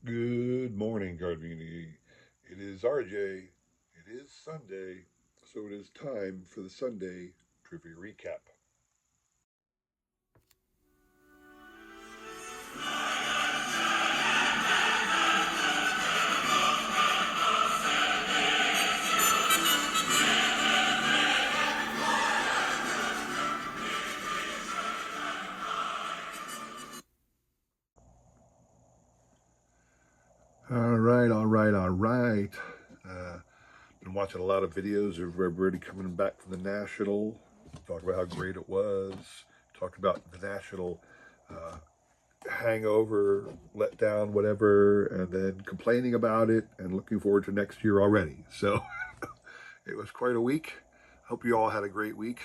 Good morning, Gardini. It is RJ. It is Sunday, so it is time for the Sunday trivia recap. All right. Been watching a lot of videos of everybody coming back from the National. Talked about how great it was. Talked about the National uh, hangover, letdown, whatever, and then complaining about it and looking forward to next year already. So it was quite a week. Hope you all had a great week.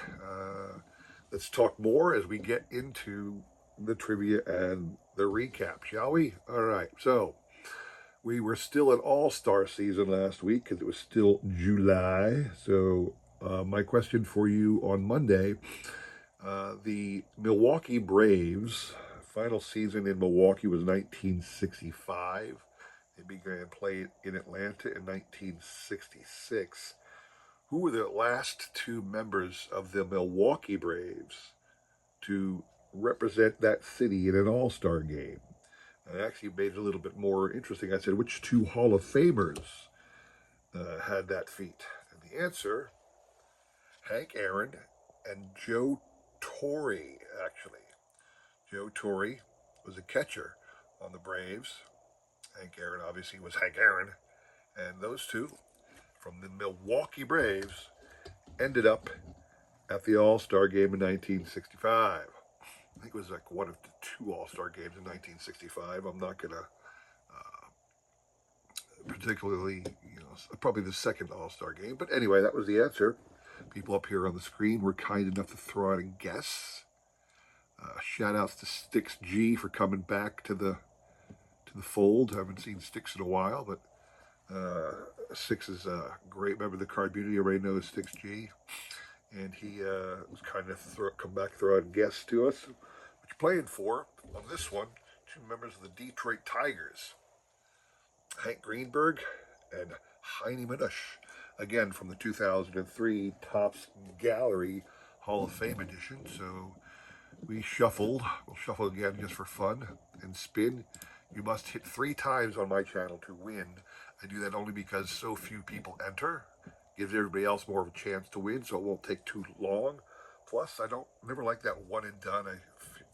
Let's talk more as we get into the trivia and the recap, shall we? All right. So we were still in All-Star season last week because it was still July. So my question for you on Monday: the Milwaukee Braves final season in Milwaukee was 1965. They began playing in Atlanta in 1966. Who were the last two members of the Milwaukee Braves to represent that city in an All-Star game? I actually made it a little bit more interesting. I said, which two Hall of Famers had that feat? And the answer, Hank Aaron and Joe Torre, actually. Joe Torre was a catcher on the Braves. Hank Aaron obviously was Hank Aaron. And those two from the Milwaukee Braves ended up at the All-Star game in 1965. I think it was like one of the two All-Star games in 1965. I'm not going to particularly, probably the second All-Star game. But anyway, that was the answer. People up here on the screen were kind enough to throw out a guess. Shout outs to Sticks G for coming back to the fold. I haven't seen Sticks in a while, but Sticks is a great member of the card community. Everybody knows Sticks G, and he was kind enough to come back, throw out a guess to us. What you playing for on this one? Two members of the Detroit Tigers, Hank Greenberg and Heine Manush, again from the 2003 Topps Gallery Hall of Fame edition. So we shuffled. We'll shuffle again just for fun and spin. You must hit 3 times on my channel to win. I do that only because so few people enter. Gives everybody else more of a chance to win, so it won't take too long. Plus, I don't never like that one and done.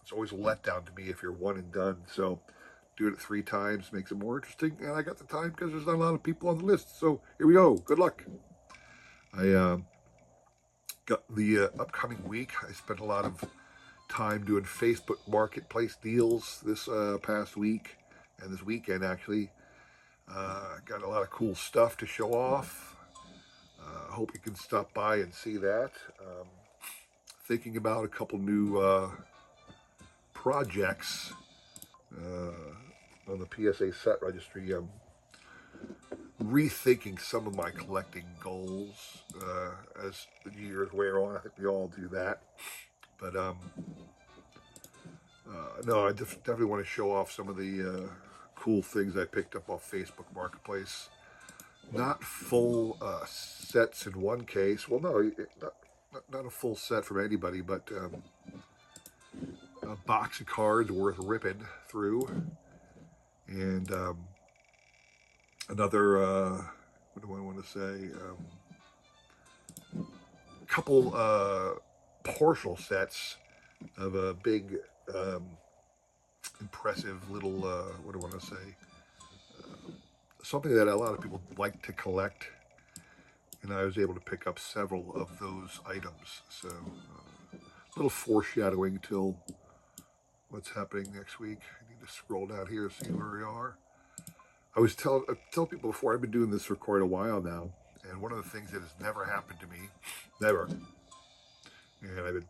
It's always a letdown to me if you're one and done. So doing it 3 times makes it more interesting. And I got the time because there's not a lot of people on the list. So here we go. Good luck. I got the upcoming week. I spent a lot of time doing Facebook Marketplace deals this past week and this weekend, actually. Got a lot of cool stuff to show off. Hope you can stop by and see that. Thinking about a couple new projects on the PSA set registry. I'm rethinking some of my collecting goals as the years wear on. I think we all do that. But no, I definitely want to show off some of the cool things I picked up off Facebook Marketplace. Not full sets in one case. Well, no, not a full set from anybody, but a box of cards worth ripping through. And another, what do I want to say? A couple partial sets of a big, impressive little, what do I want to say? Something that a lot of people like to collect. And I was able to pick up several of those items. So, a little foreshadowing till what's happening next week. I need to scroll down here, see where we are. I was tell people before, I've been doing this for quite a while now, and one of the things that has never happened to me, never, and I've been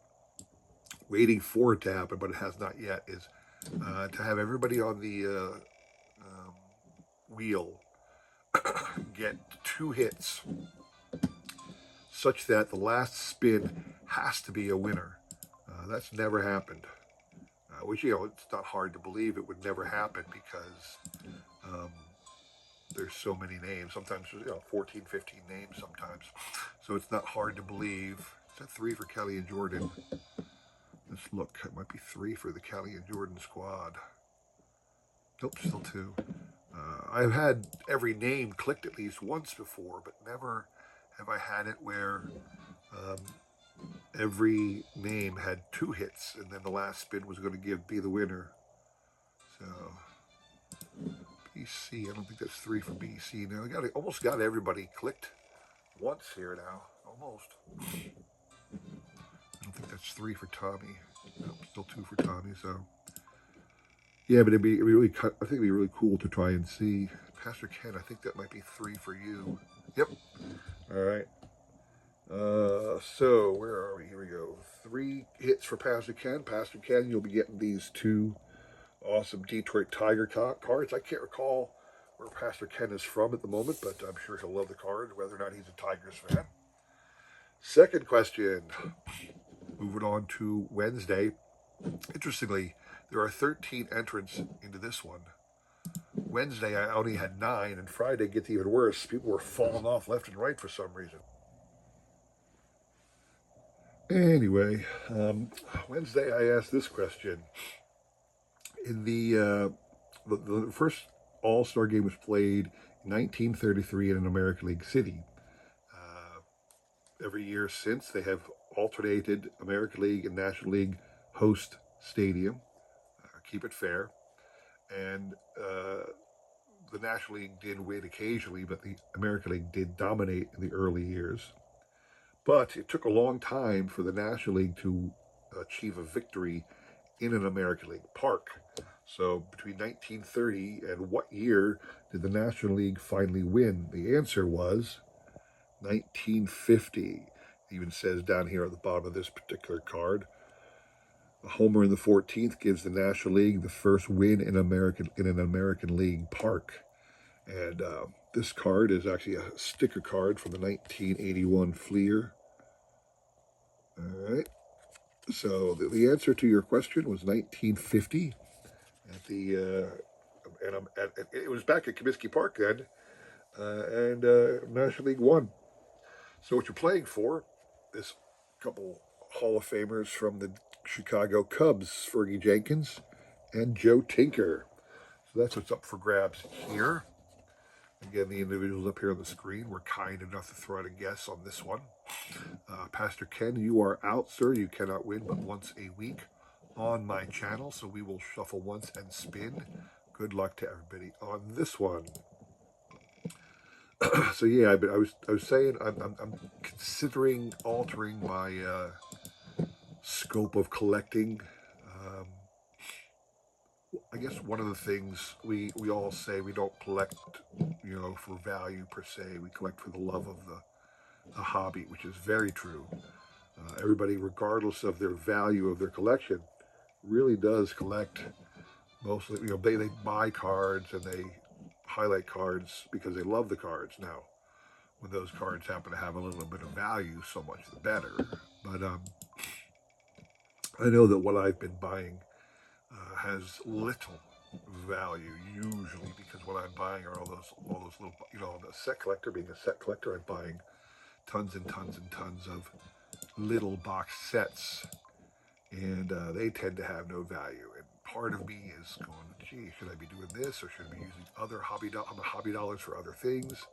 waiting for it to happen, but it has not yet, is to have everybody on the wheel get 2 hits, such that the last spin has to be a winner. That's never happened. Which, it's not hard to believe it would never happen because Um, there's so many names. Sometimes, 14, 15 names sometimes. So it's not hard to believe. Is that 3 for Kelly and Jordan? Let's look. It might be 3 for the Kelly and Jordan squad. Nope, still 2. I've had every name clicked at least once before, but never have I had it where every name had 2 hits, and then the last spin was going to be the winner. So BC, I don't think that's 3 for BC. Now I almost got everybody clicked once here now, almost. I don't think that's 3 for Tommy. Nope, still 2 for Tommy. So yeah, but it'd be really, I think it'd be really cool to try and see. Pastor Ken, I think that might be 3 for you. Yep. All right. So where are we? Here we go. 3 hits for Pastor Ken. Pastor Ken, you'll be getting these 2 awesome Detroit Tiger cards. I can't recall where Pastor Ken is from at the moment, but I'm sure he'll love the card, whether or not he's a Tigers fan. Second question. Moving on to Wednesday. Interestingly, there are 13 entrants into this one. Wednesday, I only had 9, and Friday gets even worse. People were falling off left and right for some reason. Anyway, Wednesday I asked this question. In the first All-Star game was played in 1933 in an American League city. Every year since, they have alternated American League and National League host stadium. Keep it fair. And the National League did win occasionally, but the American League did dominate in the early years. But it took a long time for the National League to achieve a victory in an American League park. So between 1930 and what year did the National League finally win? The answer was 1950. It even says down here at the bottom of this particular card, a homer in the 14th gives the National League the first win in an American League park. And this card is actually a sticker card from the 1981 Fleer. All right. So the answer to your question was 1950. It was back at Comiskey Park then, and National League won. So what you're playing for is a couple Hall of Famers from the Chicago Cubs, Fergie Jenkins and Joe Tinker. So that's what's up for grabs here. Again, the individuals up here on the screen were kind enough to throw out a guess on this one. Pastor Ken, you are out, sir. You cannot win but once a week on my channel, so we will shuffle once and spin. Good luck to everybody on this one. So yeah, I was saying I'm considering altering my scope of collecting. I guess one of the things we all say, we don't collect, for value per se. We collect for the love of the hobby, which is very true. Everybody, regardless of their value of their collection, really does collect. Mostly, they buy cards and they highlight cards because they love the cards. Now, when those cards happen to have a little bit of value, so much the better. But I know that what I've been buying has little value usually, because what I'm buying are all those little, a set collector. Being a set collector, I'm buying tons and tons and tons of little box sets, and they tend to have no value. And part of me is going, gee, should I be doing this, or should I be using other hobby dollars for other things?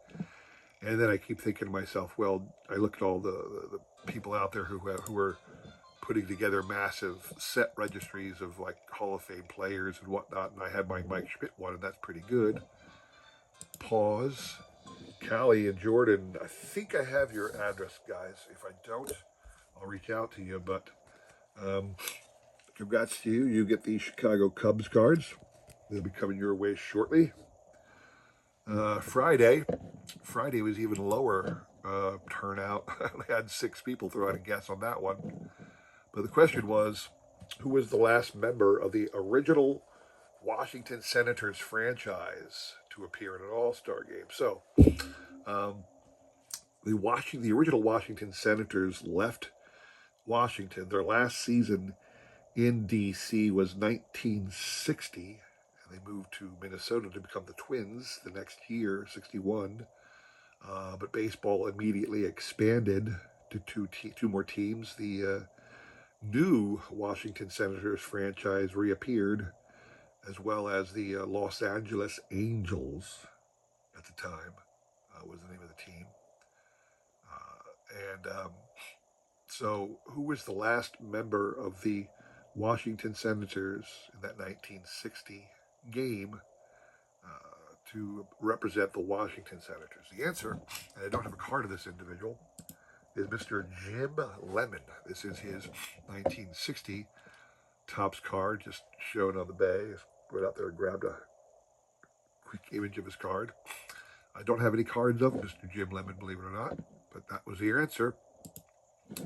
And then I keep thinking to myself, well, I look at all the people out there who are putting together massive set registries of like Hall of Fame players and whatnot, and I have my Mike Schmidt one, and that's pretty good. Pause. Callie and Jordan, I think I have your address, guys. If I don't, I'll reach out to you, but congrats to you. You get the Chicago Cubs cards. They'll be coming your way shortly. Friday was even lower turnout. I had 6 people throw out a guess on that one. But the question was, who was the last member of the original Washington Senators franchise to appear in an All-Star game? So, the original Washington Senators left Washington. Their last season in D.C. was 1960, and they moved to Minnesota to become the Twins the next year, 61. But baseball immediately expanded to two more teams. The new Washington Senators franchise reappeared, as well as the Los Angeles Angels at the time was the name of the team. So who was the last member of the Washington Senators in that 1960 game to represent the Washington Senators? The answer, and I don't have a card of this individual, is Mr. Jim Lemon. This is his 1960 Topps card, just shown on the bay. Went out there and grabbed a quick image of his card. I don't have any cards of Mr. Jim Lemon, believe it or not, but that was the answer.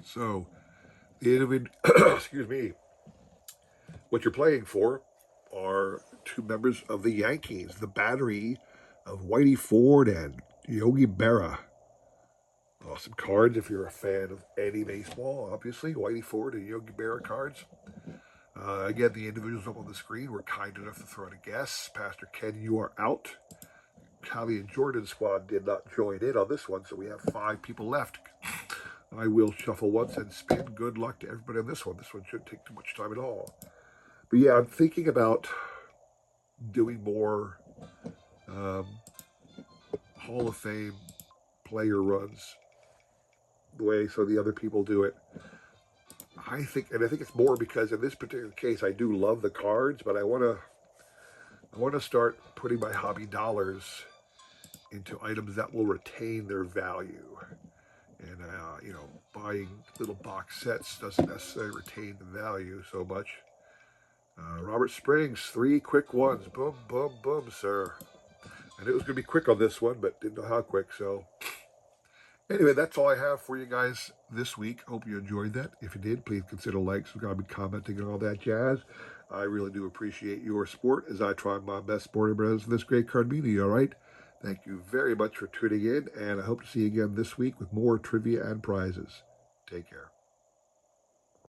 So, excuse me, what you're playing for are two members of the Yankees, the battery of Whitey Ford and Yogi Berra. Awesome cards if you're a fan of any baseball, obviously. Whitey Ford and Yogi Berra cards. Again, the individuals up on the screen were kind enough to throw in a guess. Pastor Ken, you are out. Callie and Jordan's squad did not join in on this one, so we have 5 people left. I will shuffle once and spin. Good luck to everybody on this one. This one shouldn't take too much time at all. But yeah, I'm thinking about doing more Hall of Fame player runs the way so the other people do it. I think it's more because in this particular case, I do love the cards, but I want to start putting my hobby dollars into items that will retain their value. And, buying little box sets doesn't necessarily retain the value so much. Robert Springs, 3 quick ones. Boom, boom, boom, sir. I knew it was going to be quick on this one, but didn't know how quick, so... Anyway, that's all I have for you guys this week. Hope you enjoyed that. If you did, please consider liking, subscribing, commenting, and all that jazz. I really do appreciate your support as I try my best sporting brothers in this great card media, all right? Thank you very much for tuning in, and I hope to see you again this week with more trivia and prizes. Take care.